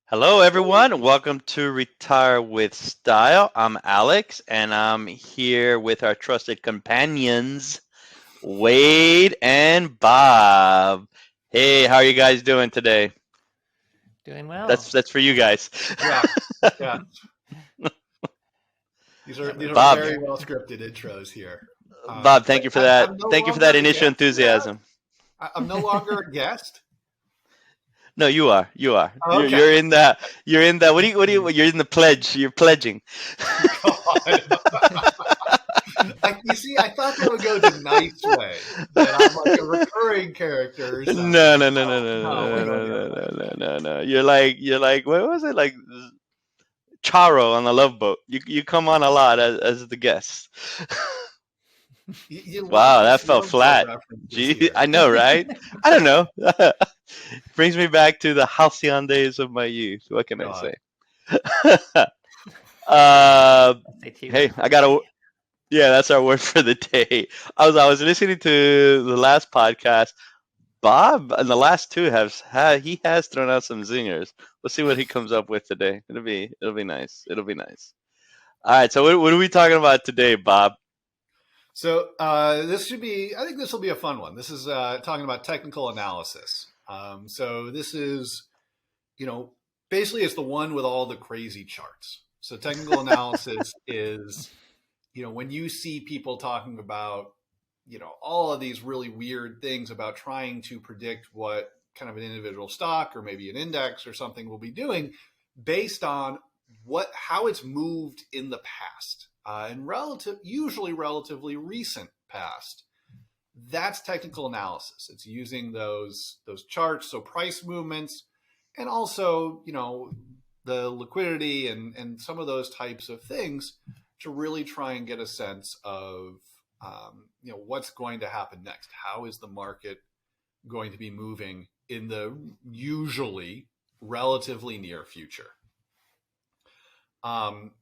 Hello, everyone. Welcome to Retire with Style. I'm Alex, and I'm here with our trusted companions, Wade and Bob. Hey, how are you guys doing today? Doing That's well. that's for you guys. Yeah, yeah. These are Yeah, these we're are good Bob, very here. well scripted intros here. Bob, thank But you for that. I'm no Thank you for longer that a initial guest. Yeah, enthusiasm. I'm no longer a guest. No, you are. You are. You're Okay. you're in that. You're in that. What do you? You're in the pledge. You're pledging. God, you see, I thought that would go the nice way. That I'm like a recurring character or No, something. no, no, no, no, No, we're no, going no, the other no, way. no, no, no, no. You're like what was it like? Charo on the Love Boat. You come on a lot as the guest. You love Wow, that these fell love boat flat. references Gee, here. I know, right? I don't know. Brings me back to the halcyon days of my youth. What can I God. say? uh, SAT hey, word for I the got a day. yeah. That's our word for the day. I was listening to the last podcast. Bob and the last two he has thrown out some zingers. We'll see what he comes up with today. It'll be nice. It'll be nice. All right. So what are we talking about today, Bob? So this should be. I think this will be a fun one. This is talking about technical analysis. So this is, you know, basically it's the one with all the crazy charts. So technical analysis is, when you see people talking about, all of these really weird things about trying to predict what kind of an individual stock or maybe an index or something will be doing based on how it's moved in the past and usually relatively recent past. That's technical analysis. It's using those charts, so price movements, and also the liquidity and some of those types of things to really try and get a sense of what's going to happen next. How is the market going to be moving in the usually relatively near future?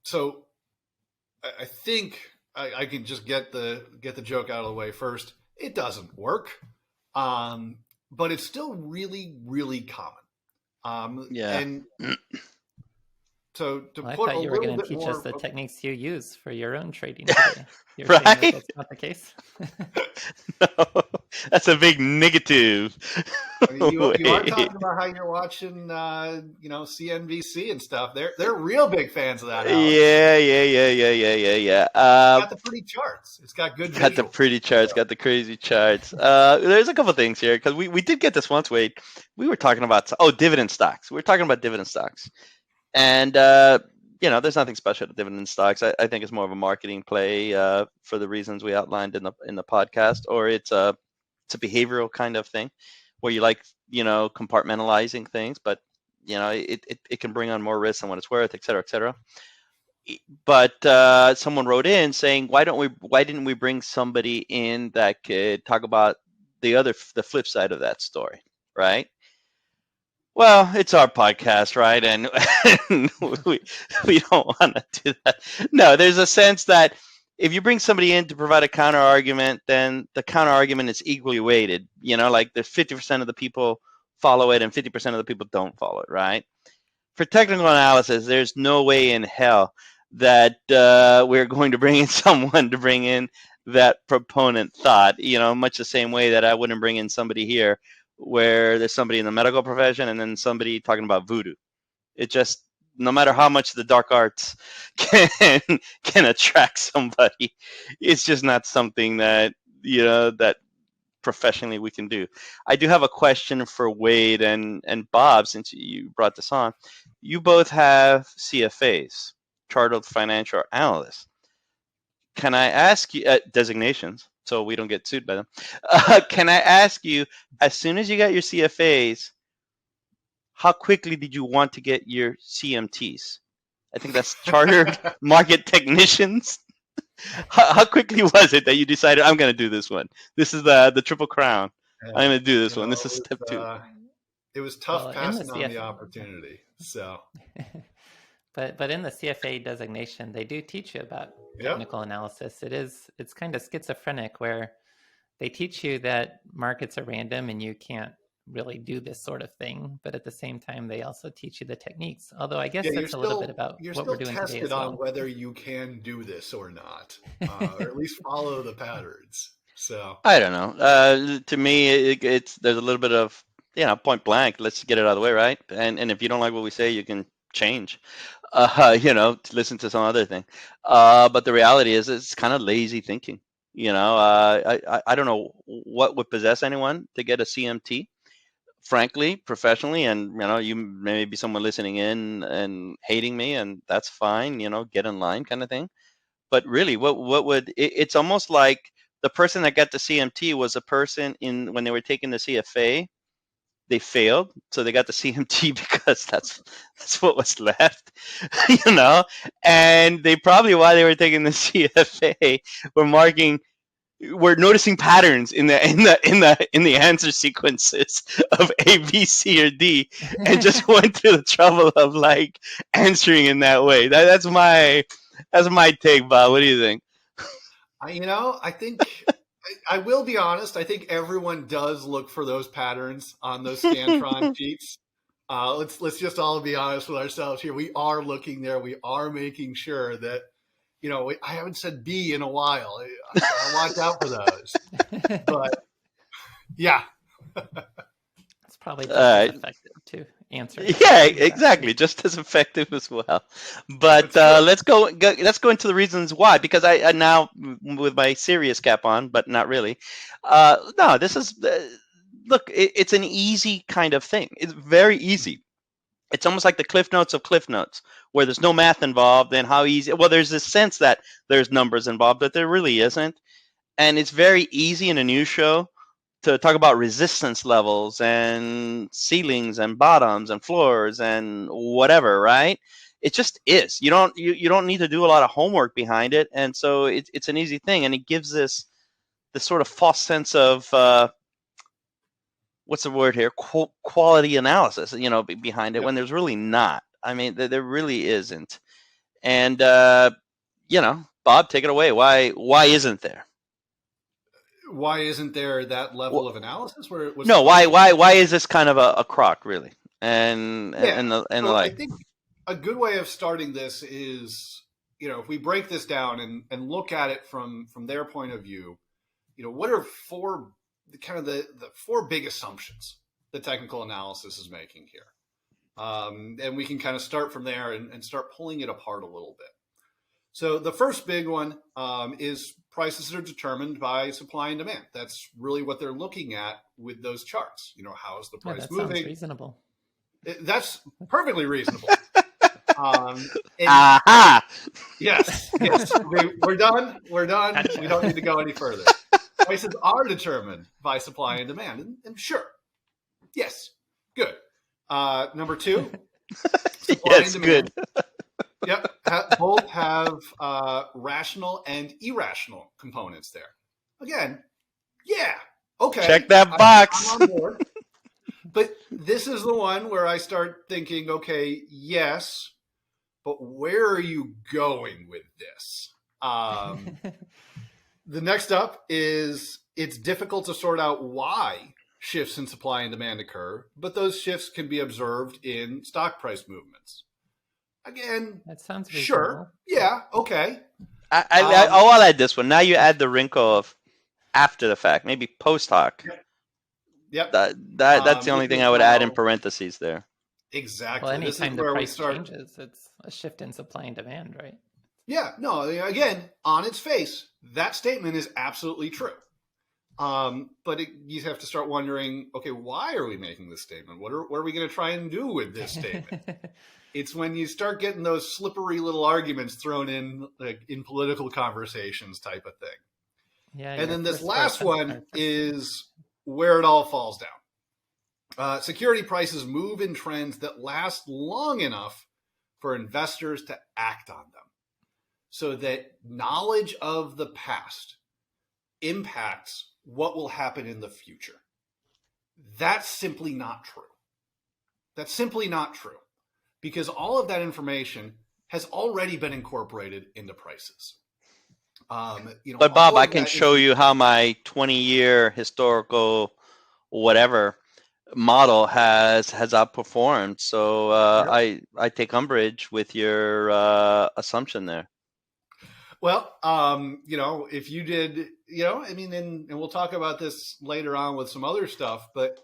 So I think I can just get the joke out of the way first. It doesn't work, but it's still really really common. Yeah. And so to Well, I put a thought you were little going to bit teach us more, the techniques you use for your own trading today. You're saying that Right? that's not the case? No, that's a big negative. you are Wait. talking about how you're watching, CNBC and stuff. They're real big fans of that, Alex. Yeah, yeah, yeah, yeah, yeah, yeah, yeah. It's got the pretty charts. It's got good Got the visuals. pretty charts, So, got the crazy charts. There's a couple things here because we did get this once, Wade. We were talking about dividend stocks. We were talking about dividend stocks, and there's nothing special to dividend stocks. I think it's more of a marketing play for the reasons we outlined in the podcast, or it's a behavioral kind of thing where you like compartmentalizing things, but it can bring on more risk than what it's worth, et cetera, et cetera. But someone wrote in saying, why didn't we bring somebody in that could talk about the flip side of that story, right? Well, it's our podcast, right? And, and we don't want to do that. No, there's a sense that if you bring somebody in to provide a counter argument, then the counter argument is equally weighted. Like the 50% of the people follow it and 50% of the people don't follow it, right? For technical analysis, there's no way in hell that we're going to bring in someone to bring in that proponent thought. Much the same way that I wouldn't bring in somebody here where there's somebody in the medical profession and then somebody talking about voodoo. It just no matter how much the dark arts can can attract somebody, it's just not something that professionally we can do. I do have a question for Wade and Bob, since you brought this on. You both have CFAs, Chartered Financial Analysts. Can I ask you designations so we don't get sued by them? Can I ask you, as soon as you got your CFAs, how quickly did you want to get your CMTs? I think that's Chartered Market Technicians. How quickly was it that you decided I'm going to do this one? This is the triple crown. I'm going to do this one. This is step two. it was Well, tough in the passing on the CFA, opportunity. So, but in the CFA designation, they do teach you about yeah. technical analysis. It's kind of schizophrenic where they teach you that markets are random and you can't really do this sort of thing, but at the same time, they also teach you the techniques. Although I guess Yeah, that's a little bit about you're what we're still doing today tested as on well. whether you can do this or not, or at least follow the patterns. So I don't know. To me, it's there's a little bit of point blank. Let's get it out of the way, right? And if you don't like what we say, you can change. To listen to some other thing. But the reality is, it's kind of lazy thinking. I don't know what would possess anyone to get a CMT. Frankly, professionally, and you may be someone listening in and hating me, and that's fine. Get in line, kind of thing. But really, what would it's almost like the person that got the CMT was a person when they were taking the CFA, they failed, so they got the CMT because that's what was left, and they probably, while they were taking the CFA, were noticing patterns in the answer sequences of A, B, C, or D, and just went through the trouble of like answering in that way. That's my take, Bob. What do you think? I think I will be honest. I think everyone does look for those patterns on those Scantron sheets. Let's just all be honest with ourselves here. We are looking there. We are making sure that I haven't said B in a while. I'll watch out for those. But yeah, it's probably just as effective to answer. Yeah, exactly, just as effective as well. But let's go into the reasons why. Because I now, with my serious cap on, but not really. No, this is look. It's an easy kind of thing. It's very easy. It's almost like the Cliff Notes of Cliff Notes, where there's no math involved, and how easy. Well, there's this sense that there's numbers involved, but there really isn't. And it's very easy in a news show to talk about resistance levels and ceilings and bottoms and floors and whatever, right? It just is. You don't need to do a lot of homework behind it, and so it's an easy thing, and it gives this sort of false sense of what's the word here? Quality analysis, behind it, when there's really not. I mean, there really isn't. And Bob, take it away. Why isn't there? Why isn't there that level of analysis? Why is this kind of a crock, really? And the like. I think a good way of starting this is, if we break this down and look at it from their point of view, what are the four big assumptions that technical analysis is making here? And we can kind of start from there and start pulling it apart a little bit. So the first big one is prices are determined by supply and demand. That's really what they're looking at with those charts. How is the price that moving? Sounds reasonable. That's perfectly reasonable. Yes. We're done. Gotcha. We don't need to go any further. Prices are determined by supply and demand. And sure. Yes. Good. Number two. Yes, good. Yep. Both have rational and irrational components there. Again, yeah. Okay. Check that box. I'm on board. But this is the one where I start thinking, okay, yes, but where are you going with this? The next up is it's difficult to sort out why shifts in supply and demand occur, but those shifts can be observed in stock price movements. Again, that sounds reasonable. Sure. Yeah. Okay. I'll add this one. Now you add the wrinkle of after the fact, maybe post hoc. Yep. That's the only thing I would add in parentheses there. Exactly. Well, anytime the price changes, it's a shift in supply and demand, right? Yeah. No. Again, on its face, that statement is absolutely true. But you have to start wondering, okay, why are we making this statement? What are we going to try and do with this statement? It's when you start getting those slippery little arguments thrown in, like in political conversations type of thing. Yeah. And then this last one is where it all falls down. Security prices move in trends that last long enough for investors to act on them, so that knowledge of the past impacts what will happen in the future. That's simply not true. That's simply not true. Because all of that information has already been incorporated into prices. But Bob, I can show you how my 20-year historical whatever model has outperformed. So Yep. I take umbrage with your assumption there. Well, if you did, I mean, and we'll talk about this later on with some other stuff, but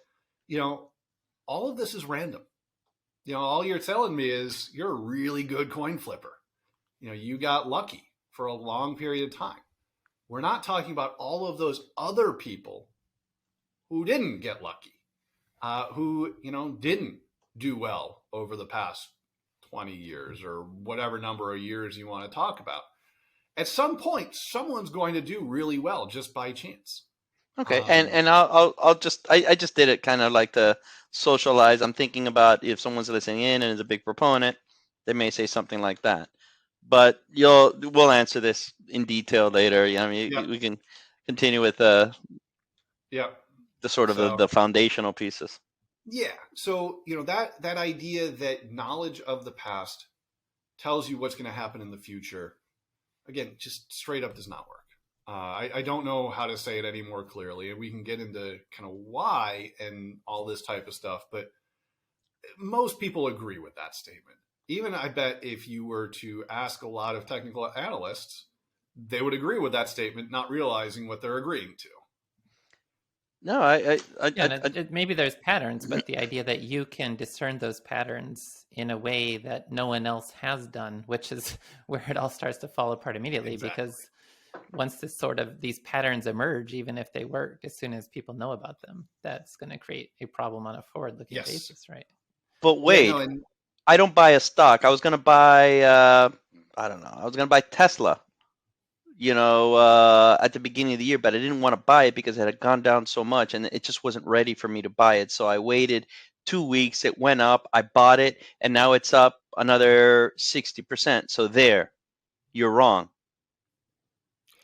all of this is random. All you're telling me is you're a really good coin flipper. You got lucky for a long period of time. We're not talking about all of those other people who didn't get lucky, who didn't do well over the past 20 years or whatever number of years you want to talk about. At some point, someone's going to do really well just by chance. Okay, and I'll just I just did it kind of like to socialize. I'm thinking about if someone's listening in and is a big proponent, they may say something like that. But we'll answer this in detail later. I mean, Yep. we can continue with Yep. the sort of So- the foundational pieces. Yeah. So, that idea that knowledge of the past tells you what's going to happen in the future, again, just straight up does not work. I don't know how to say it any more clearly, and we can get into kind of why and all this type of stuff, but most people agree with that statement. Even I bet if you were to ask a lot of technical analysts, they would agree with that statement, not realizing what they're agreeing to. No, Maybe there's patterns, but the idea that you can discern those patterns in a way that no one else has done, which is where it all starts to fall apart immediately. Exactly. Because once these patterns emerge, even if they work, as soon as people know about them, that's going to create a problem on a forward-looking Yes. basis, right? But wait, Yeah, no, I don't buy a stock. I was going to buy, I don't know, I was going to buy Tesla, at the beginning of the year, but I didn't want to buy it because it had gone down so much and it just wasn't ready for me to buy it. So I waited 2 weeks, it went up, I bought it, and now it's up another 60%. So there, you're wrong.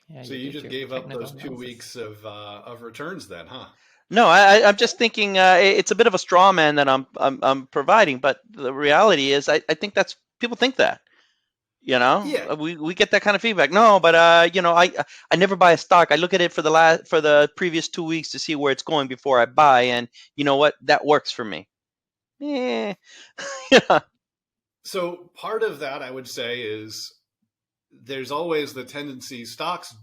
Yeah, so you did just your gave up technical those 2 analysis. weeks of returns then, huh? No, I'm just thinking it's a bit of a straw man that I'm providing, but the reality is I think that's people think that. Yeah. We get that kind of feedback. No, but I never buy a stock. I look at it for the previous 2 weeks to see where it's going before I buy, and you know what? That works for me. Yeah. Yeah. So part of that, I would say, is there's always the tendency stocks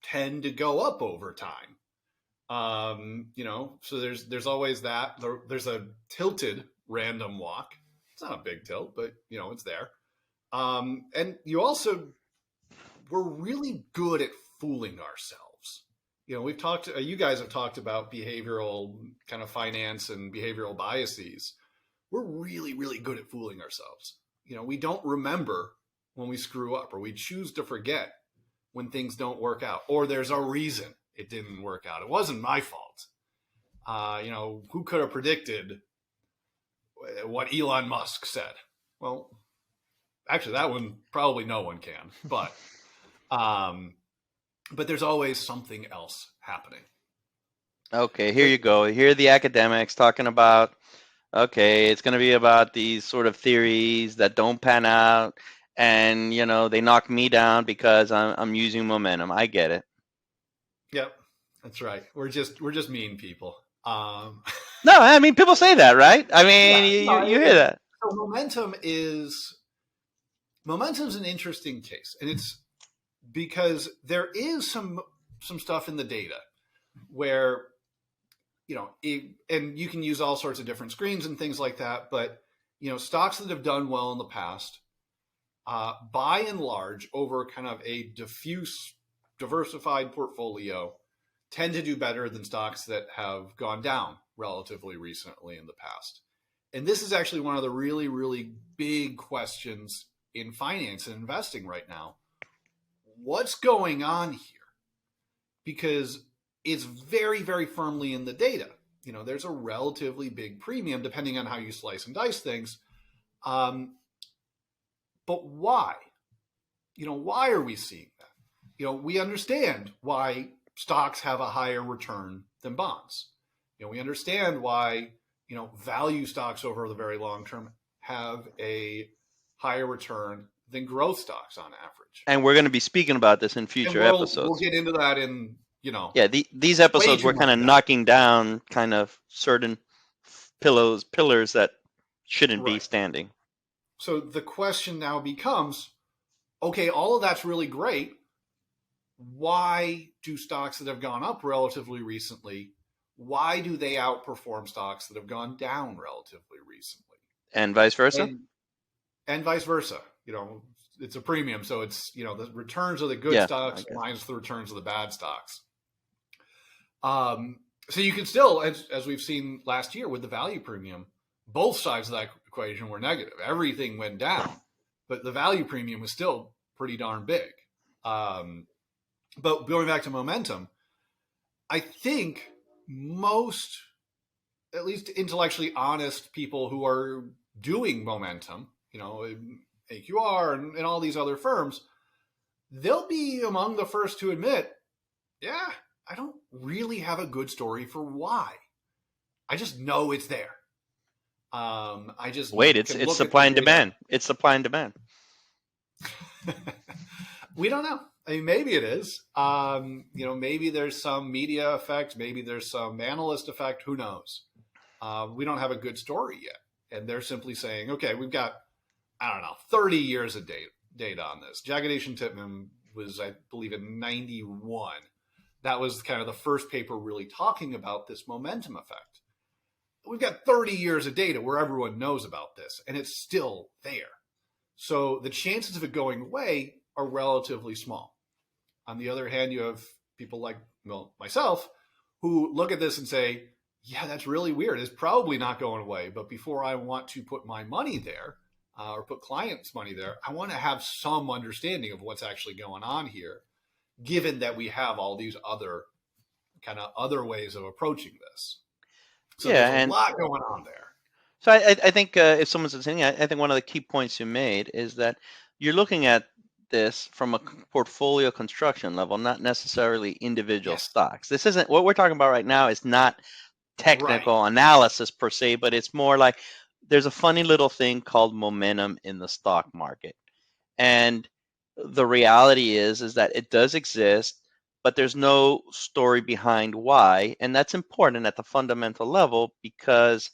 tend to go up over time. So there's always that. There's a tilted random walk. It's not a big tilt, but it's there. And we're really good at fooling ourselves. You guys have talked about behavioral kind of finance and behavioral biases. We're really, really good at fooling ourselves. We don't remember when we screw up, or we choose to forget when things don't work out, or there's a reason it didn't work out. It wasn't my fault. Who could have predicted what Elon Musk said? Well, actually, that one probably no one can, but there's always something else happening. Okay, here you go. Here are the academics talking about, okay, it's going to be about these sort of theories that don't pan out, and they knock me down because I'm using momentum. I get it. Yep, that's right. We're just mean people. No, I mean people say that, right? I mean, Yeah, you hear that. So momentum's an interesting case, and it's because there is some stuff in the data where and you can use all sorts of different screens and things like that, but stocks that have done well in the past, by and large, over kind of a diversified portfolio, tend to do better than stocks that have gone down relatively recently in the past. And this is actually one of the really, really big questions in finance and investing right now. What's going on here? Because it's very, very firmly in the data. There's a relatively big premium depending on how you slice and dice things. But why? Why are we seeing that? We understand why stocks have a higher return than bonds. We understand why, value stocks over the very long term have a higher return than growth stocks on average. And we're going to be speaking about this in future episodes. We'll get into that in, Yeah, these episodes we're kind of knocking down kind of certain pillars that shouldn't be Right. standing. So the question now becomes, okay, all of that's really great. Why do stocks that have gone up relatively recently, why do they outperform stocks that have gone down relatively recently? And vice versa? And vice versa. It's a premium, so it's, the returns of the good Yeah, stocks I guess. minus the returns of the bad stocks. So you can still, as we've seen last year with the value premium, both sides of that equation were negative. Everything went down, but the value premium was still pretty darn big. But going back to momentum, I think most, at least intellectually honest people who are doing momentum, AQR and all these other firms, they'll be among the first to admit, yeah, I don't really have a good story for why. I just know it's there. I just Wait, it's supply and demand. It's supply and demand. We don't know. I mean, maybe it is. Maybe there's some media effect. Maybe there's some analyst effect. Who knows? We don't have a good story yet. And they're simply saying, okay, we've got, 30 years of data on this. Jagadish Titman was, I believe, in 91. That was kind of the first paper really talking about this momentum effect. We've got 30 years of data where everyone knows about this, and it's still there. So the chances of it going away are relatively small. On the other hand, you have people like myself who look at this and say, yeah, that's really weird. It's probably not going away. But before I want to put my money there or put clients' money there, I want to have some understanding of what's actually going on here, given that we have all these other ways of approaching this. So there's a lot going on there. So I think if someone's listening, I think one of the key points you made is that you're looking at this from a portfolio construction level, not necessarily individual stocks. This isn't what we're talking about right now. Is not technical analysis per se, but it's more like there's a funny little thing called momentum in the stock market, and the reality is that it does exist, but there's no story behind why, and that's important at the fundamental level because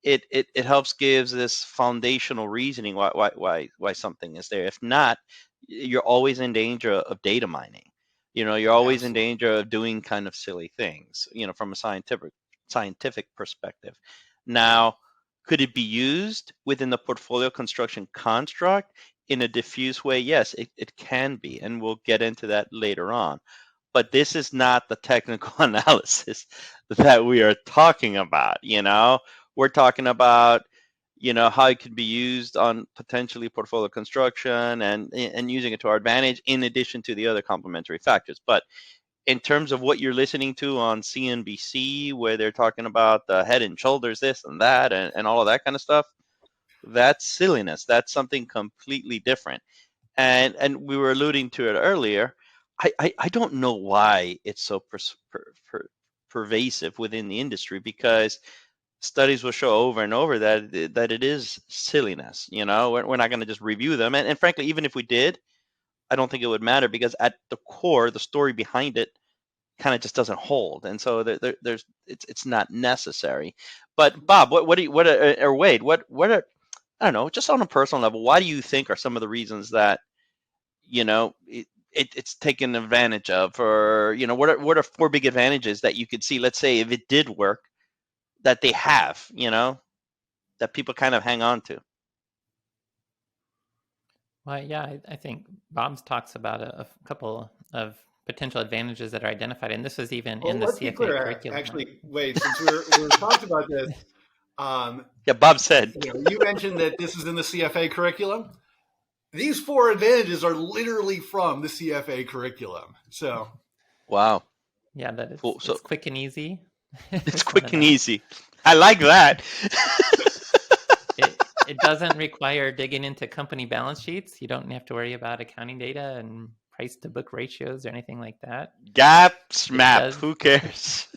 it helps gives this foundational reasoning why something is there. If not, you're always in danger of data mining. You're always in danger of doing kind of silly things, from a scientific perspective. Now, could it be used within the portfolio construction construct in a diffuse way? Yes, it can be, and we'll get into that later on. But this is not the technical analysis that we are talking about. We're talking about, how it could be used on potentially portfolio construction and using it to our advantage in addition to the other complementary factors. But in terms of what you're listening to on CNBC, where they're talking about the head and shoulders, this and that, and all of that kind of stuff, that's silliness. That's something completely different. And we were alluding to it earlier. I don't know why it's so pervasive within the industry, because studies will show over and over that it is silliness. We're not going to just review them, and frankly, even if we did, I don't think it would matter, because at the core, the story behind it kind of just doesn't hold, and so it's not necessary. But Bob, or Wade, what are, I don't know, just on a personal level, why do you think are some of the reasons that it's taken advantage of, or what are four big advantages that you could see, let's say, if it did work, that they have, that people kind of hang on to? Well, yeah, I think Bob's talks about a couple of potential advantages that are identified, and this was even in the CFA curriculum. Actually, Wade, since we're talking about this, yeah, Bob said, you mentioned that this is in the CFA curriculum. These four advantages are literally from the CFA curriculum. So, wow, yeah, that is cool. It's quick and easy. It's quick and easy. I like that. It doesn't require digging into company balance sheets. You don't have to worry about accounting data and price to book ratios or anything like that. GAAP, SMAP, who cares?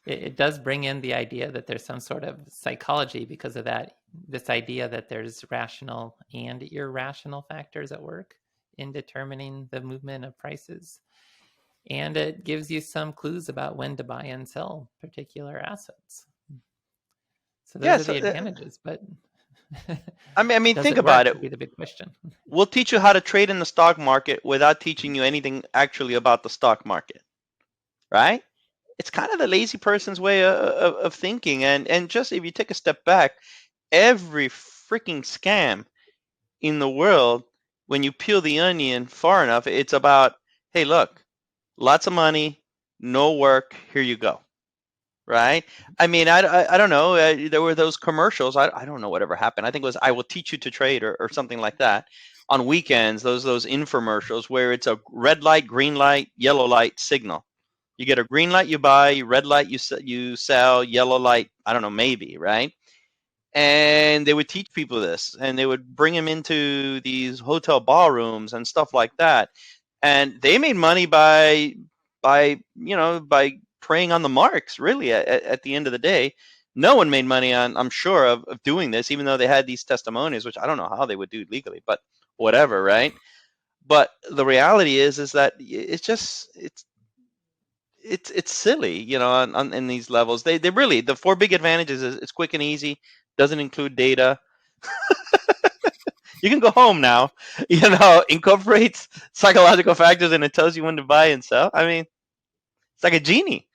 It does bring in the idea that there's some sort of psychology because of that. This idea that there's rational and irrational factors at work in determining the movement of prices. And it gives you some clues about when to buy and sell particular assets. So Yeah, those are so the advantages, but I mean, does think it about work it. would be the big question. We'll teach you how to trade in the stock market without teaching you anything actually about the stock market, right? It's kind of the lazy person's way of thinking. And just if you take a step back, every freaking scam in the world, when you peel the onion far enough, it's about, hey, look, lots of money, no work, here you go. Right? I mean, I don't know. There were those commercials. I don't know whatever happened. I think it was I will teach you to trade or something like that. On weekends, those infomercials where it's a red light, green light, yellow light signal. You get a green light, you buy. Red light, you sell. Yellow light, I don't know, maybe, right? And they would teach people this, and they would bring them into these hotel ballrooms and stuff like that. And they made money by preying on the marks. Really, at the end of the day, no one made money on, I'm sure, of doing this, even though they had these testimonies, which I don't know how they would do legally, but whatever, right? But the reality is that it's silly, in these levels. They really, the four big advantages is it's quick and easy, doesn't include data. You can go home now, incorporates psychological factors, and it tells you when to buy and sell. I mean, it's like a genie,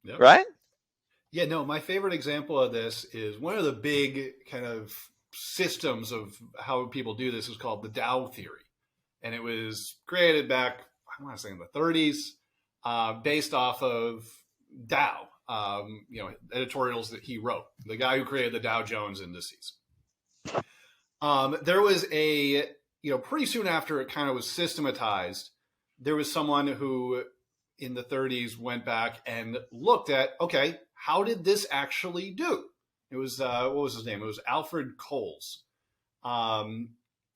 Yep. right? Yeah, no, my favorite example of this is one of the big kind of systems of how people do this is called the Dow theory. And it was created back, I want to say in the 30s, based off of Dow, editorials that he wrote, the guy who created the Dow Jones indices. There was pretty soon after it kind of was systematized, there was someone who in the 30s went back and looked at, okay, how did this actually do? It was, what was his name? It was Alfred Coles.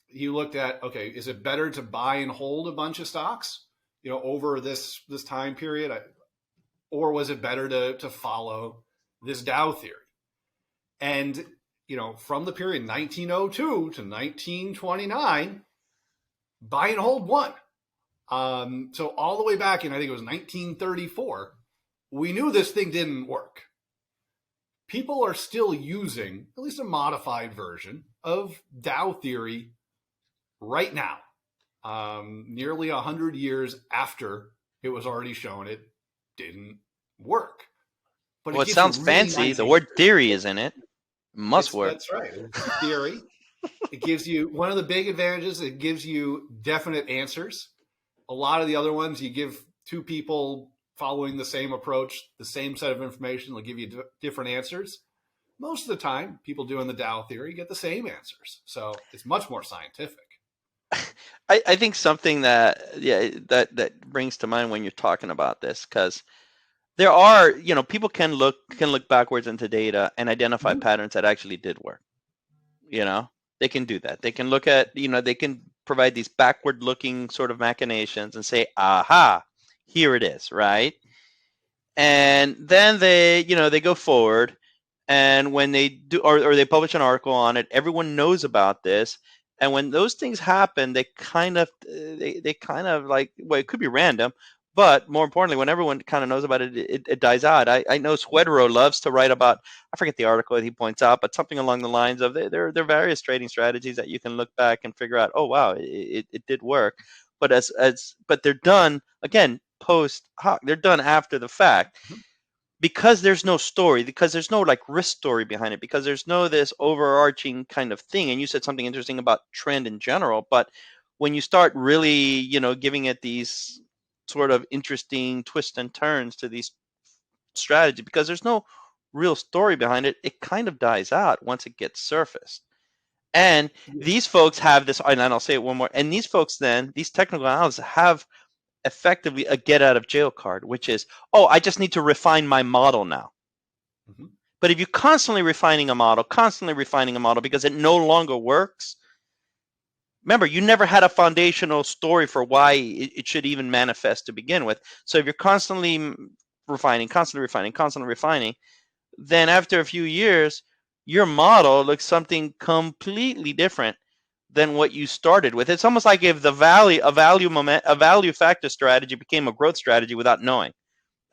He looked at, okay, is it better to buy and hold a bunch of stocks, over this time period? Or was it better to follow this Dow theory? And, from the period 1902 to 1929, buy and hold won. So all the way back in, I think it was 1934, we knew this thing didn't work. People are still using at least a modified version of Dow theory right now, nearly 100 years after it was already shown it didn't work. But it sounds really fancy. Nice. The word theory is in it. Must work. That's right. It's theory. It gives you one of the big advantages. It gives you definite answers. A lot of the other ones, you give two people following the same approach, the same set of information, they'll give you different answers. Most of the time, people doing the Dow theory get the same answers. So it's much more scientific. I think something that brings to mind when you're talking about this, because there are, people can look backwards into data and identify patterns that actually did work. They can do that. They can look at, they can provide these backward looking sort of machinations and say, aha, here it is, right? And then they go forward, and when they do, or they publish an article on it, everyone knows about this. And when those things happen, they kind of like, well, it could be random, but more importantly, when everyone kind of knows about it, it dies out. I know Swedroe loves to write about, I forget the article that he points out, but something along the lines of there are various trading strategies that you can look back and figure out, oh wow, it did work. But but they're done again post hoc. They're done after the fact. Because there's no story, because there's no like risk story behind it, because there's no this overarching kind of thing. And you said something interesting about trend in general, but when you start really, giving it these sort of interesting twists and turns to these strategies, because there's no real story behind it, it kind of dies out once it gets surfaced. And these folks have this, and I'll say it one more, and these folks then, these technical analysts have effectively a get out of jail card, which is, oh, I just need to refine my model now. Mm-hmm. But if you're constantly refining a model because it no longer works, remember, you never had a foundational story for why it should even manifest to begin with. So if you're constantly refining, then after a few years, your model looks something completely different than what you started with. It's almost like if a value factor strategy became a growth strategy without knowing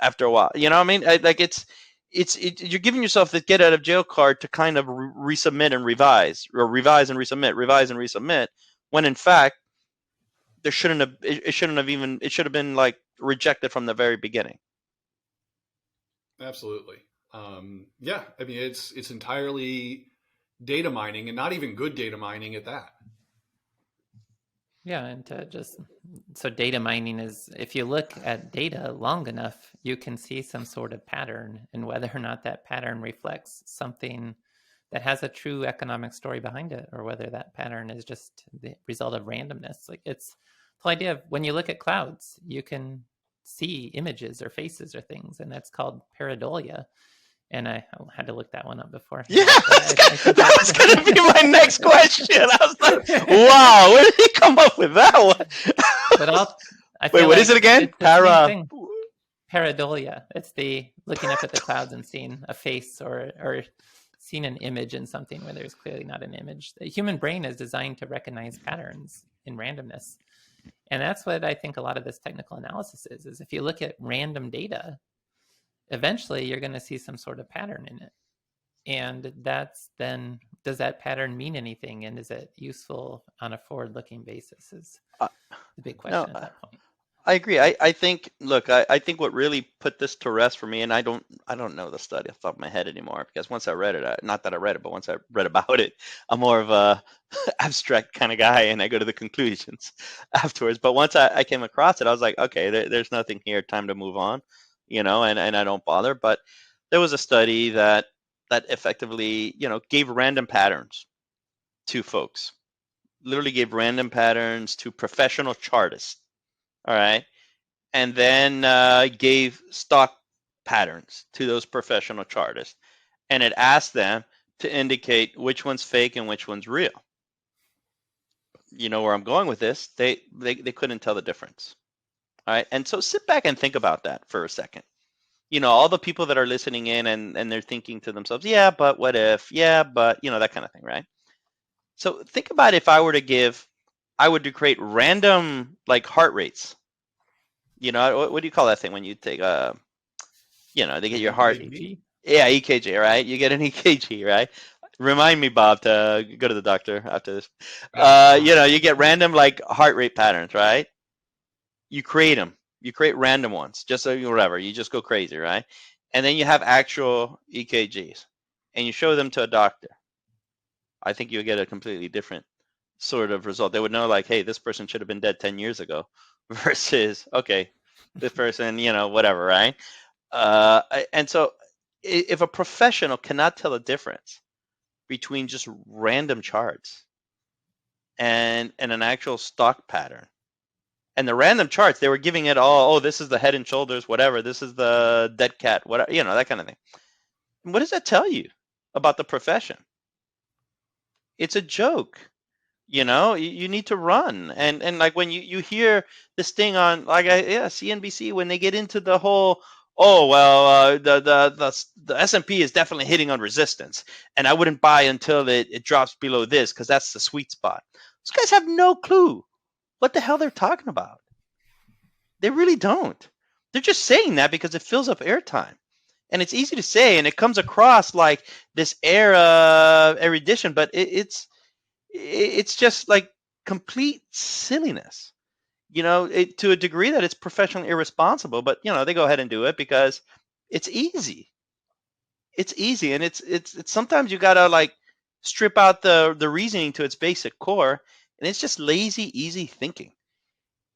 after a while. You know what I mean? Like it's you're giving yourself the get out of jail card to kind of resubmit and revise, or revise and resubmit, when in fact there shouldn't have it should have been like rejected from the very beginning. Absolutely. Yeah, I mean it's entirely data mining, and not even good data mining at that. Yeah, and so data mining is, if you look at data long enough, you can see some sort of pattern, and whether or not that pattern reflects something that has a true economic story behind it, or whether that pattern is just the result of randomness. Like, it's the whole idea of, when you look at clouds, you can see images or faces or things, and that's called pareidolia. And I had to look that one up before. Yeah, that was going to be my next question. I was like, wow, where did he come up with that one? But wait, what is it again? Pareidolia. It's the looking up at the clouds and seeing a face or seeing an image in something where there's clearly not an image. The human brain is designed to recognize patterns in randomness. And that's what I think a lot of this technical analysis is if you look at random data, eventually you're going to see some sort of pattern in it. And that's then, does that pattern mean anything? And is it useful on a forward-looking basis is the big question at that point. I agree. I think, look, I think what really put this to rest for me, and I don't know the study off the top of my head anymore, because once I read it, not that I read it, but once I read about it, I'm more of a abstract kind of guy, and I go to the conclusions afterwards. But once I came across it, I was like, okay, there's nothing here, time to move on. And I don't bother. But there was a study that effectively, gave random patterns to folks. Literally gave random patterns to professional chartists. All right. And then gave stock patterns to those professional chartists. And it asked them to indicate which one's fake and which one's real. You know where I'm going with this? They couldn't tell the difference. All right. And so sit back and think about that for a second. All the people that are listening in and they're thinking to themselves, yeah, but what if? Yeah, but, that kind of thing, right? So think about if I would create random, like, heart rates. What do you call that thing when you take, they get your heart. EKG? Yeah, EKG, right? You get an EKG, right? Remind me, Bob, to go to the doctor after this. You get random, like, heart rate patterns, right? You create them. You create random ones, just so whatever. You just go crazy, right? And then you have actual EKGs, and you show them to a doctor. I think you'll get a completely different sort of result. They would know, like, hey, this person should have been dead 10 years ago, versus, okay, this person, whatever, right? And so if a professional cannot tell the difference between just random charts and an actual stock pattern, and the random charts, they were giving it all, this is the Head and Shoulders, whatever, this is the dead cat, whatever, that kind of thing. What does that tell you about the profession? It's a joke. You need to run. And like when you hear this thing on, like, CNBC, when they get into the whole, the S&P is definitely hitting on resistance, and I wouldn't buy until it drops below this, because that's the sweet spot. Those guys have no clue what the hell they're talking about. They really don't. They're just saying that because it fills up airtime. And it's easy to say, and it comes across like this air erudition, but it's just like complete silliness, to a degree that it's professionally irresponsible. But they go ahead and do it because it's easy. It's easy, and it's sometimes you gotta, like, strip out the reasoning to its basic core, and it's just lazy, easy thinking.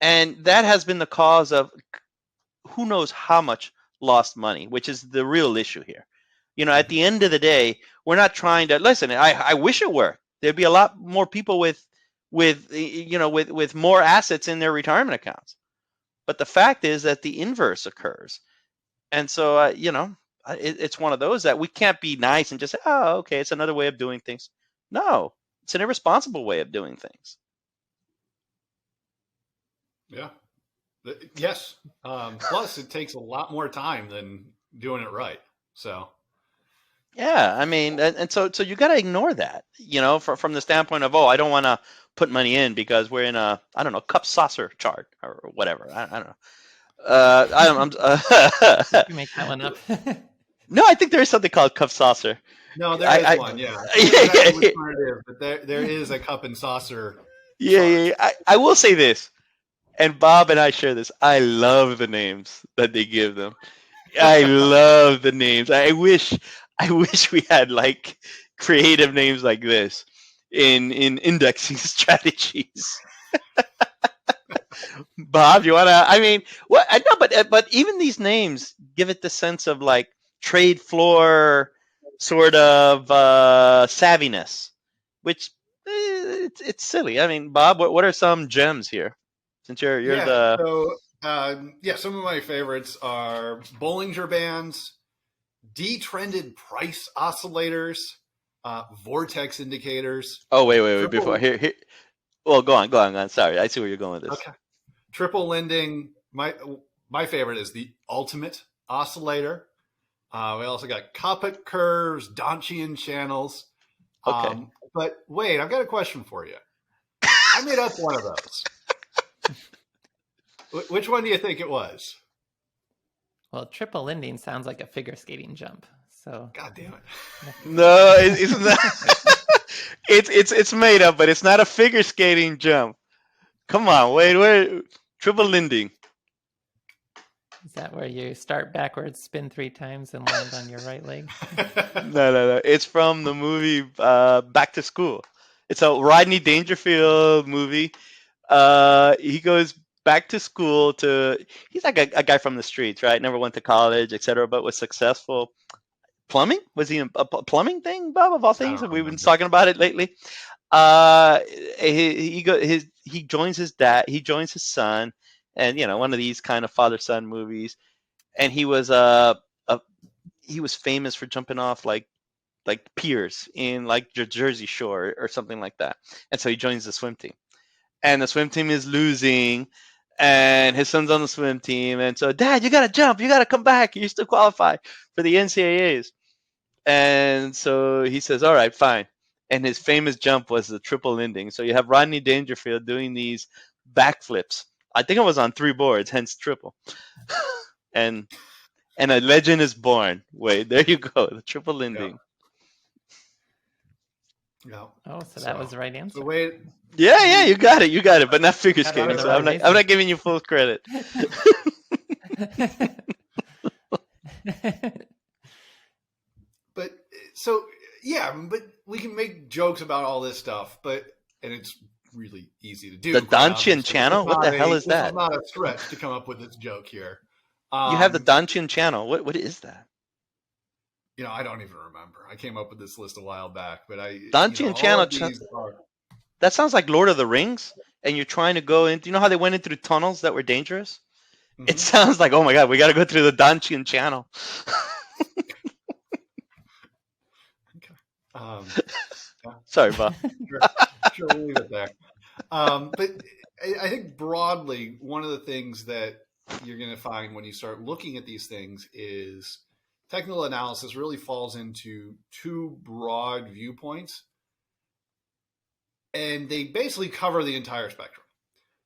And that has been the cause of who knows how much lost money, which is the real issue here. At the end of the day, we're not trying to listen. I wish it were. There'd be a lot more people with more assets in their retirement accounts. But the fact is that the inverse occurs. And so, it's one of those that we can't be nice and just say, oh, okay, it's another way of doing things. No, it's an irresponsible way of doing things. Yeah. Yes. Plus, it takes a lot more time than doing it right. So. Yeah, I mean, and so you got to ignore that, from the standpoint of, I don't want to put money in because we're in a, I don't know, cup saucer chart or whatever. I don't know. You make that one up. No, I think there is something called cup saucer. No, there I- is I- one. Yeah, Yeah, Exactly which yeah. one it is, but there is a cup and saucer. Yeah. I will say this, and Bob and I share this. I love the names that they give them. I love the names. I wish we had like creative names like this in indexing strategies. Bob, you wanna? I mean, what? I know, but even these names give it the sense of like trade floor sort of savviness, which it's silly. I mean, Bob, what are some gems here? Since you're Yeah. the So some of my favorites are Bollinger Bands, detrended price oscillators, vortex indicators. oh wait Triple- before here. Well, go on. Sorry, I see where you're going with this. Okay. Triple lending. My favorite is the ultimate oscillator. We also got Koppel curves, Donchian channels. Okay. But wait, I've got a question for you. I made up one of those. Which one do you think it was? Well, triple lending sounds like a figure skating jump. So God damn it. No, it's not. It's made up, but it's not a figure skating jump. Come on, wait. Triple lending. is that where you start backwards, spin 3 times, and land on your right leg? No. It's from the movie Back to School. It's a Rodney Dangerfield movie. He goes back to school he's like a guy from the streets, right? Never went to college, etc., but was successful. Plumbing? Was he a plumbing thing, Bob? Of all things, have we been talking about it lately? He joins his dad. He joins his son, and one of these kind of father-son movies. And he was he was famous for jumping off like piers in like Jersey Shore or something like that. And so he joins the swim team, and the swim team is losing, and his son's on the swim team, and so, Dad, you gotta jump, you gotta come back, you still qualify for the NCAAs. And so he says, all right, fine. And his famous jump was the triple lending. So you have Rodney Dangerfield doing these backflips. I think it was on 3 boards, hence triple. and a legend is born. Wait, there you go, the triple lending. Yeah. Oh, so that was the right answer. So wait. Yeah, you got it, but not figure Got it skating. right So I'm not giving you full credit. But so yeah, but we can make jokes about all this stuff, and it's really easy to do. The quite Donchian obviously. channel? It's What the not hell a- is that? It's not a stretch to come up with this joke here. You have the Donchian channel. What is that? I don't even remember. I came up with this list a while back, but Donchian all channel. of these are- That sounds like Lord of the Rings, and you're trying to go in. Do you know how they went in through tunnels that were dangerous? It Mhm. sounds like, oh my god, we got to go through the Donchian channel. Sorry, Bob. Sure, we'll leave it there. But I think broadly, one of the things that you're going to find when you start looking at these things is technical analysis really falls into 2 broad viewpoints, and they basically cover the entire spectrum.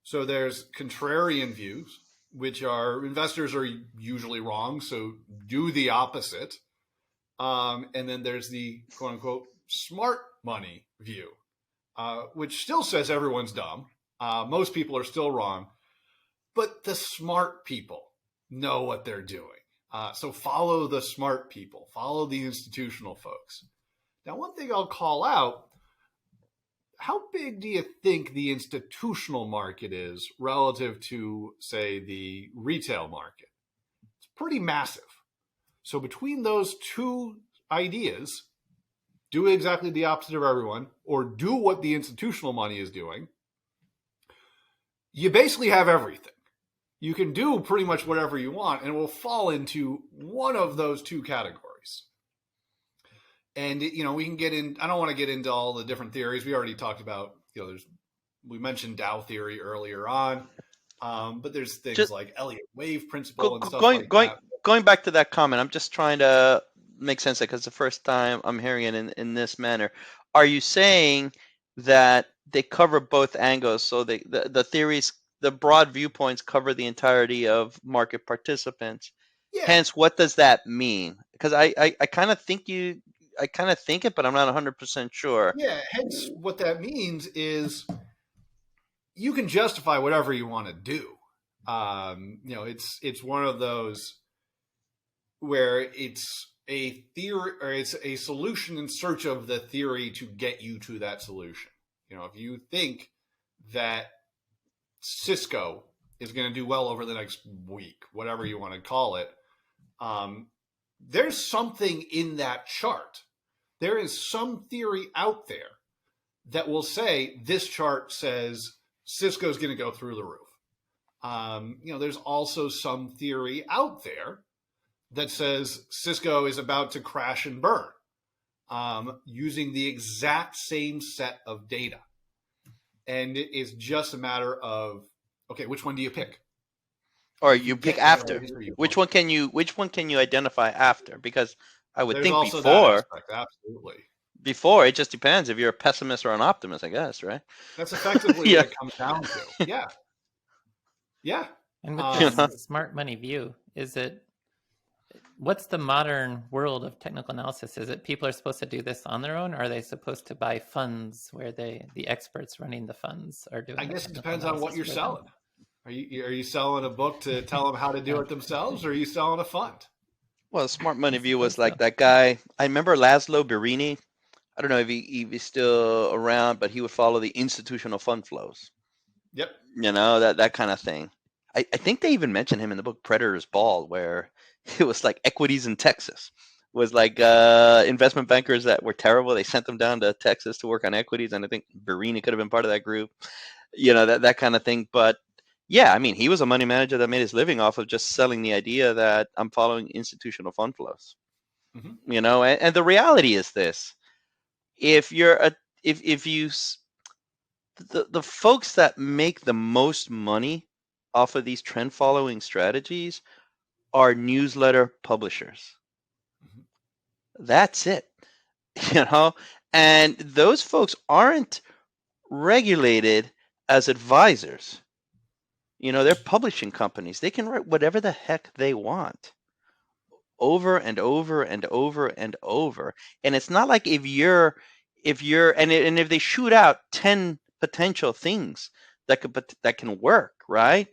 So there's contrarian views, which are investors are usually wrong, so do the opposite. And then there's the quote unquote smart money view, which still says everyone's dumb. Most people are still wrong, but the smart people know what they're doing. So follow the smart people, follow the institutional folks. Now, one thing I'll call out, how big do you think the institutional market is relative to, say, the retail market? It's pretty massive. So between those 2 ideas, do exactly the opposite of everyone, or do what the institutional money is doing, you basically have everything. You can do pretty much whatever you want, and it will fall into one of those 2 categories. And, we can get in, I don't want to get into all the different theories. We already talked about, we mentioned Dow theory earlier on, but there's things like Elliott wave principle and stuff like that. Going back to that comment, I'm just trying to make sense of it because the first time I'm hearing it in this manner. Are you saying that they cover both angles? So the theories, the broad viewpoints cover the entirety of market participants. Yeah. Hence, what does that mean? Because I kind of think it, but I'm not 100% sure. Yeah, hence what that means is you can justify whatever you want to do. It's one of those where it's a theory or it's a solution in search of the theory to get you to that solution. If you think that Cisco is going to do well over the next week, whatever you want to call it, there's something in that chart. There is some theory out there that will say this chart says Cisco's going to go through the roof. There's also some theory out there that says Cisco is about to crash and burn using the exact same set of data. And it is just a matter of, okay, which one do you pick? Or you pick after. Which one can you identify after? Because I would think before. Absolutely. Before, it just depends if you're a pessimist or an optimist, I guess, right? That's effectively what it comes down to. Yeah. Yeah. And with this smart money view, what's the modern world of technical analysis? Is it people are supposed to do this on their own? Or are they supposed to buy funds where the experts running the funds are doing? I guess it depends on what you're selling. Are you selling a book to tell them how to do it themselves, or are you selling a fund? Well, the smart money view was like that guy. I remember Laszlo Birini. I don't know if he's still around, but he would follow the institutional fund flows. Yep. That kind of thing. I think they even mentioned him in the book Predator's Ball, where it was like equities in Texas. It was like investment bankers that were terrible. They sent them down to Texas to work on equities, and I think Birini could have been part of that group. That kind of thing. But yeah, I mean, he was a money manager that made his living off of just selling the idea that I'm following institutional fund flows. Mm-hmm. And the reality is this: if the folks that make the most money off of these trend following strategies are newsletter publishers. Mm-hmm. That's it. And those folks aren't regulated as advisors. They're publishing companies. They can write whatever the heck they want over and over and over and over. And it's not like if they shoot out 10 potential things that can work, right?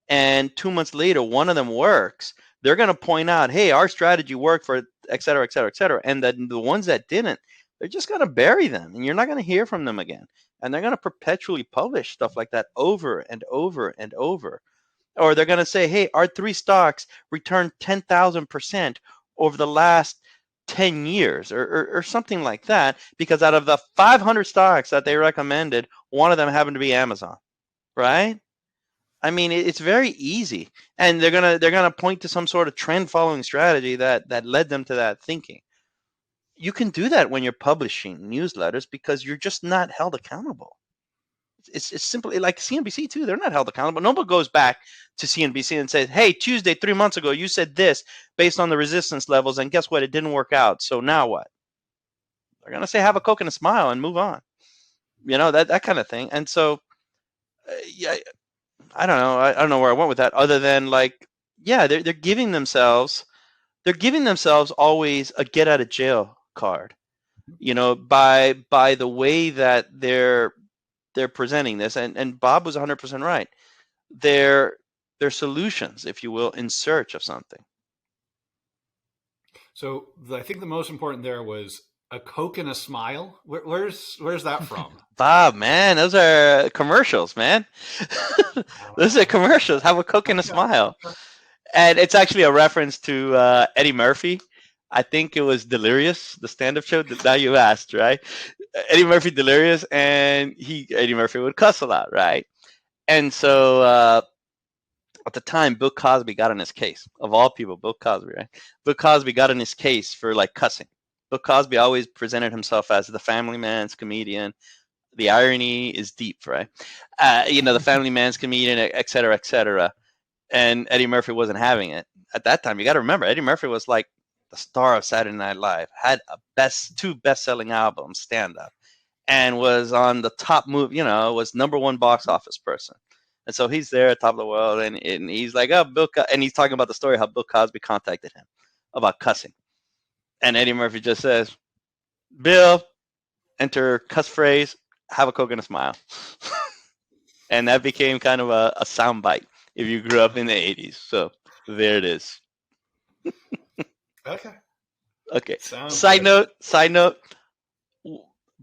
And 2 months later, one of them works, they're going to point out, hey, our strategy worked for et cetera, et cetera, et cetera. And then the ones that didn't, they're just going to bury them, and you're not going to hear from them again. And they're going to perpetually publish stuff like that over and over and over. Or they're going to say, hey, our 3 stocks returned 10,000% over the last 10 years or something like that, because out of the 500 stocks that they recommended, one of them happened to be Amazon, right? I mean, it's very easy. And they're gonna point to some sort of trend following strategy that led them to that thinking. You can do that when you're publishing newsletters because you're just not held accountable. It's simply like CNBC too. They're not held accountable. Nobody goes back to CNBC and says, hey, Tuesday, 3 months ago, you said this based on the resistance levels, and guess what? It didn't work out. So now what? They're going to say, have a Coke and a smile and move on. That kind of thing. And so, yeah, I don't know. I don't know where I went with that other than like, yeah, they're giving themselves always a get out of jail card, by the way that they're presenting this. And Bob was 100% right. They're solutions, if you will, in search of something. So I think the most important there was a Coke and a smile. Where's that from? Bob, man, those are commercials, man. Those are commercials. Have a Coke and a smile. And it's actually a reference to Eddie Murphy. I think it was Delirious, the stand-up show. Now you asked, right? Eddie Murphy, Delirious, and Eddie Murphy would cuss a lot, right? And so at the time, Bill Cosby got in his case. Of all people, Bill Cosby, right? Bill Cosby got in his case for like cussing. Bill Cosby always presented himself as the family man's comedian. The irony is deep, right? The family man's comedian, et cetera, et cetera. And Eddie Murphy wasn't having it. At that time, you got to remember, Eddie Murphy was like the star of Saturday Night Live, had two best-selling albums, stand-up, and was on the top move, was #1 box office person. And so he's there at top of the world, and he's like, oh, and he's talking about the story how Bill Cosby contacted him about cussing. And Eddie Murphy just says, Bill, enter cuss phrase, have a Coke and a smile. And that became kind of a soundbite if you grew up in the 80s. So there it is. Okay. Okay. Sounds Side good. note,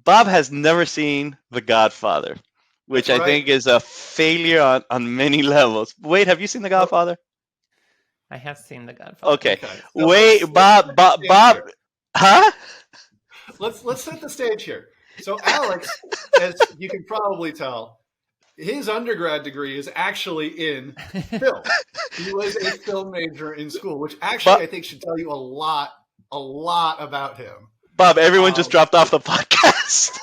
Bob has never seen The Godfather, which That's I right. think is a failure on many levels. Wade, have you seen The Godfather? I have seen The Godfather. Okay. So Wait, let's Bob, set the stage Bob, here. huh? Let's set the stage here. So Alex, as you can probably tell, his undergrad degree is actually in film. He was a film major in school, which actually I think should tell you a lot about him. Bob, everyone just dropped off the podcast.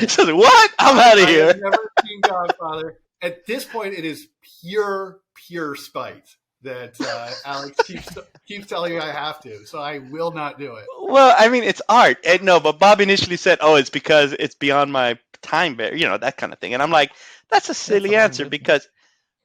So, what? I'm out of I here. have never seen Godfather. At this point, it is pure spite that Alex keeps telling me I have to. So I will not do it. Well, I mean, it's art. No, but Bob initially said, "Oh, it's because it's beyond my time barrier," that kind of thing. And I'm like, that's a silly long answer movie. because,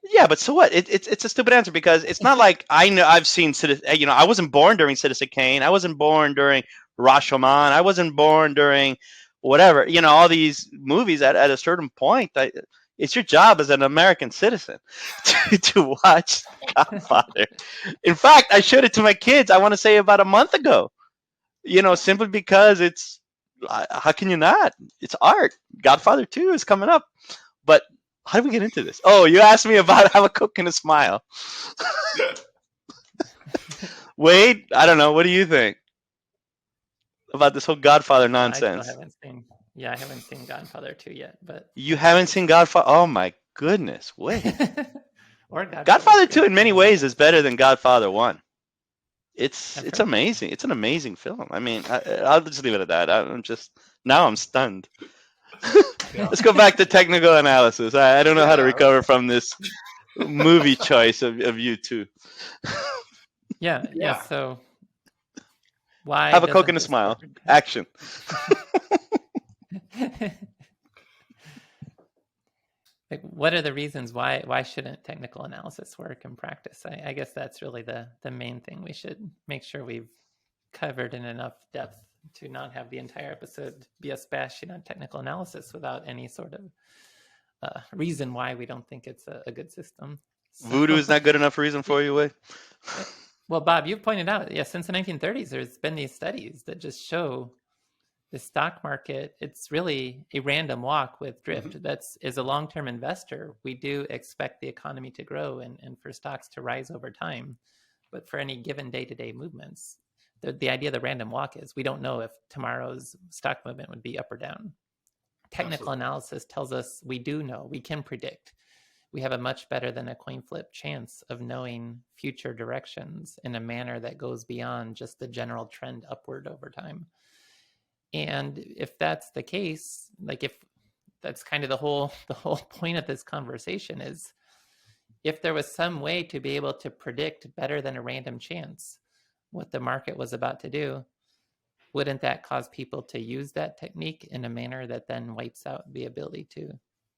yeah, but so what? It's a stupid answer because it's not like I've seen Citizen. I wasn't born during Citizen Kane. I wasn't born during Rashomon. I wasn't born during whatever. All these movies at a certain point. It's your job as an American citizen to watch Godfather. In fact, I showed it to my kids. I want to say about a month ago. Simply because it's, how can you not? It's art. Godfather 2 is coming up. But how do we get into this? Oh, you asked me about have a Coke and a smile. Wade, I don't know. What do you think about this whole Godfather nonsense? I haven't seen Godfather 2 yet, but you haven't seen Godfather? Oh my goodness, Wade. Or Godfather 2 in many ways is better than Godfather 1. It's amazing. It's an amazing film. I mean, I'll just leave it at that. I'm stunned. Yeah. Let's go back to technical analysis. I don't know how to recover from this movie choice of you two. Yeah. So why have a Coke and a smile? Action. Like, what are the reasons why shouldn't technical analysis work in practice? I guess that's really the main thing we should make sure we've covered in enough depth to not have the entire episode be us bashing on technical analysis without any sort of reason why we don't think it's a good system. So, voodoo is not good enough reason for you, Wade? Well, Bob, you've pointed out, since the 1930s, there's been these studies that just show the stock market, it's really a random walk with drift. Mm-hmm. That's, as a long-term investor, we do expect the economy to grow and for stocks to rise over time. But for any given day-to-day movements, the idea of the random walk is we don't know if tomorrow's stock movement would be up or down. Technical analysis tells us we do know, we can predict. We have a much better than a coin flip chance of knowing future directions in a manner that goes beyond just the general trend upward over time. And if that's the case, like if that's kind of the whole point of this conversation is, if there was some way to be able to predict better than a random chance what the market was about to do, wouldn't that cause people to use that technique in a manner that then wipes out the ability to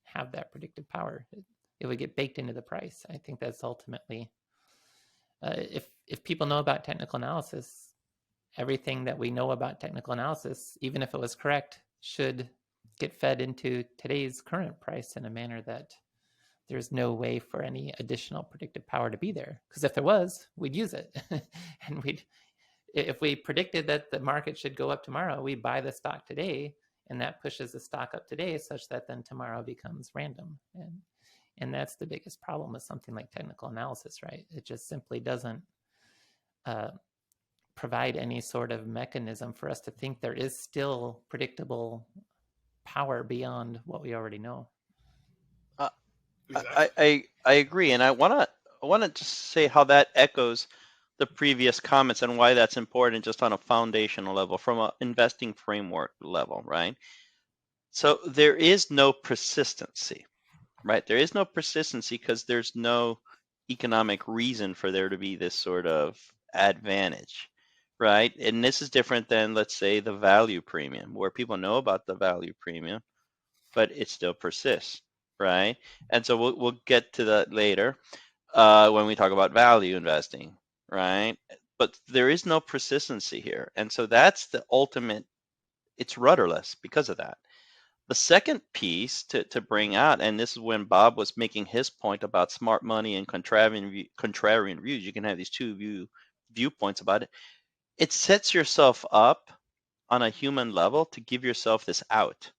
have that predictive power? It would get baked into the price. I think that's ultimately, if people know about technical analysis, everything that we know about technical analysis, even if it was correct, should get fed into today's current price in a manner that there's no way for any additional predictive power to be there. Because if there was, we'd use it. And if we predicted that the market should go up tomorrow, we buy the stock today, and that pushes the stock up today such that then tomorrow becomes random. And that's the biggest problem with something like technical analysis, right? It just simply doesn't provide any sort of mechanism for us to think there is still predictable power beyond what we already know. Exactly. I agree, and I want to just say how that echoes the previous comments and why that's important just on a foundational level, from an investing framework level, right? So there is no persistency, right? There is no persistency because there's no economic reason for there to be this sort of advantage. Right. And this is different than, let's say, the value premium, where people know about the value premium, but it still persists. Right. And so we'll get to that later when we talk about value investing. Right. but there is no persistency here. And so that's the ultimate, it's rudderless because of that. The second piece to bring out, and this is when Bob was making his point about smart money and contrarian views. You can have these two viewpoints about it. It sets yourself up on a human level to give yourself this out,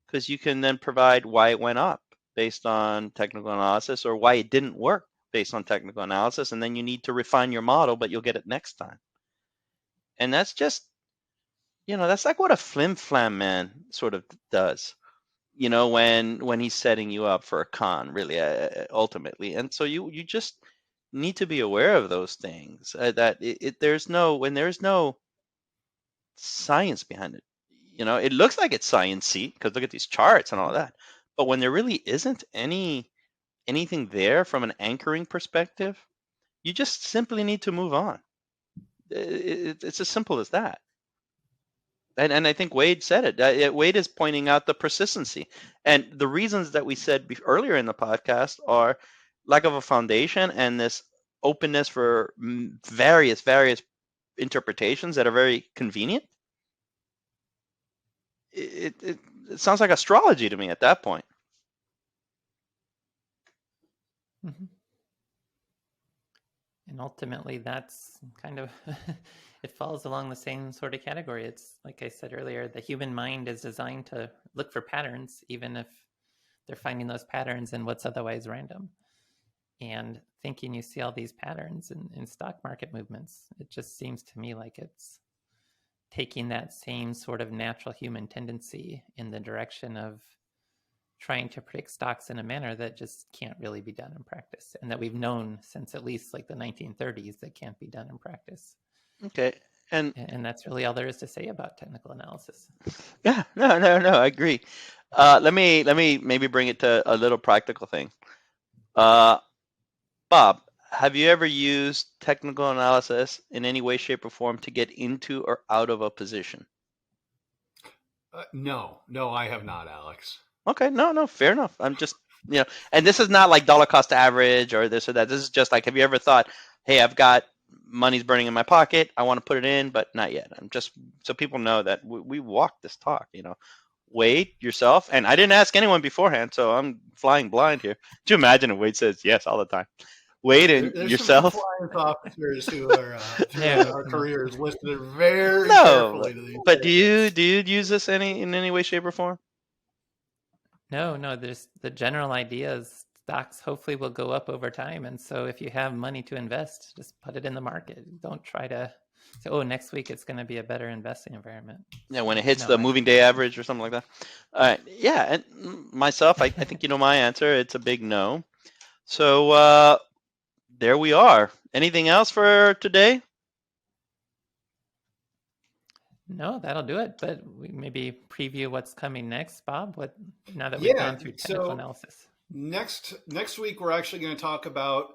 because you can then provide why it went up based on technical analysis, or why it didn't work based on technical analysis, and then you need to refine your model, but you'll get it next time. And that's just, that's like what a flim flam man sort of does, when he's setting you up for a con, really, ultimately. And so you just need to be aware of those things, that when there's no science behind it. It looks like it's science-y because look at these charts and all of that. But when there really isn't anything there from an anchoring perspective, you just simply need to move on. It's as simple as that. And I think Wade said it. Wade is pointing out the persistency. And the reasons that we said earlier in the podcast are lack of a foundation and this openness for various interpretations that are very convenient. It sounds like astrology to me at that point. Mm-hmm. And ultimately, that's kind of, it falls along the same sort of category. It's like I said earlier, the human mind is designed to look for patterns, even if they're finding those patterns in what's otherwise random. And thinking you see all these patterns in stock market movements, it just seems to me like it's taking that same sort of natural human tendency in the direction of trying to predict stocks in a manner that just can't really be done in practice, and that we've known since at least like the 1930s that can't be done in practice. Okay. And that's really all there is to say about technical analysis. Yeah, no, I agree. Let me maybe bring it to a little practical thing. Bob, have you ever used technical analysis in any way, shape, or form to get into or out of a position? No, I have not, Alex. Okay, no, fair enough. I'm just, and this is not like dollar cost average or this or that. This is just like, have you ever thought, hey, I've got money's burning in my pocket, I want to put it in, but not yet. I'm just, so people know that we walk this talk, Wade, yourself, and I didn't ask anyone beforehand, so I'm flying blind here. Do you imagine if Wade says yes all the time? Wade and There's yourself. Some compliance officers who are throughout our careers listed very carefully. To these but do you use this in any way, shape, or form? No. There's the general idea is stocks hopefully will go up over time, and so if you have money to invest, just put it in the market. Don't try to say, oh, next week it's going to be a better investing environment. Yeah, when it hits the moving day average or something like that. All right. Yeah, and myself, I think you know my answer. It's a big no. So there we are. Anything else for today? No, that'll do it. But we maybe preview what's coming next, Bob. Now that we've gone through technical analysis. Next week we're actually going to talk about,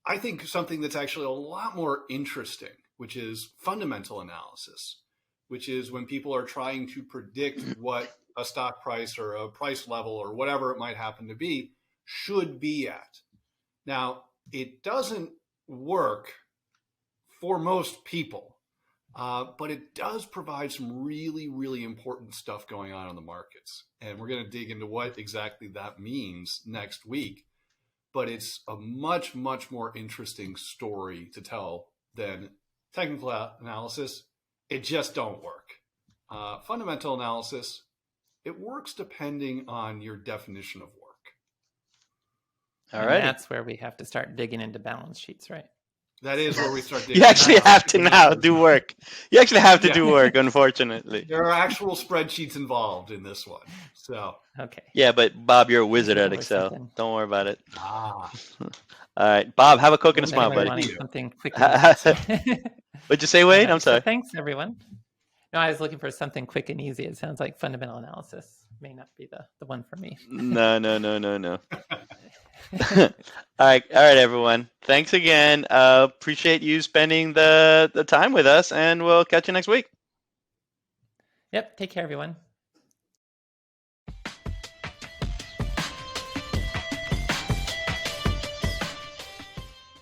I think, something that's actually a lot more interesting, which is fundamental analysis, which is when people are trying to predict what a stock price or a price level or whatever it might happen to be should be at. Now, it doesn't work for most people, but it does provide some really, really important stuff going on in the markets. And we're going to dig into what exactly that means next week. But it's a much, much more interesting story to tell than technical analysis. It just don't work. Fundamental analysis, it works depending on your definition of work. All right. That's where we have to start digging into balance sheets, right? That is where we start digging. You actually have to now do work. You actually have to do work, unfortunately. There are actual spreadsheets involved in this one. So okay. Yeah, but Bob, you're a wizard at Excel. Something. Don't worry about it. Ah. All right, Bob, have a Coke and a smile, buddy. Something quick. What'd you say, Wade? I'm sorry. So thanks, everyone. No, I was looking for something quick and easy. It sounds like fundamental analysis may not be the one for me. No. All right, everyone. Thanks again. Appreciate you spending the time with us, and we'll catch you next week. Yep. Take care, everyone.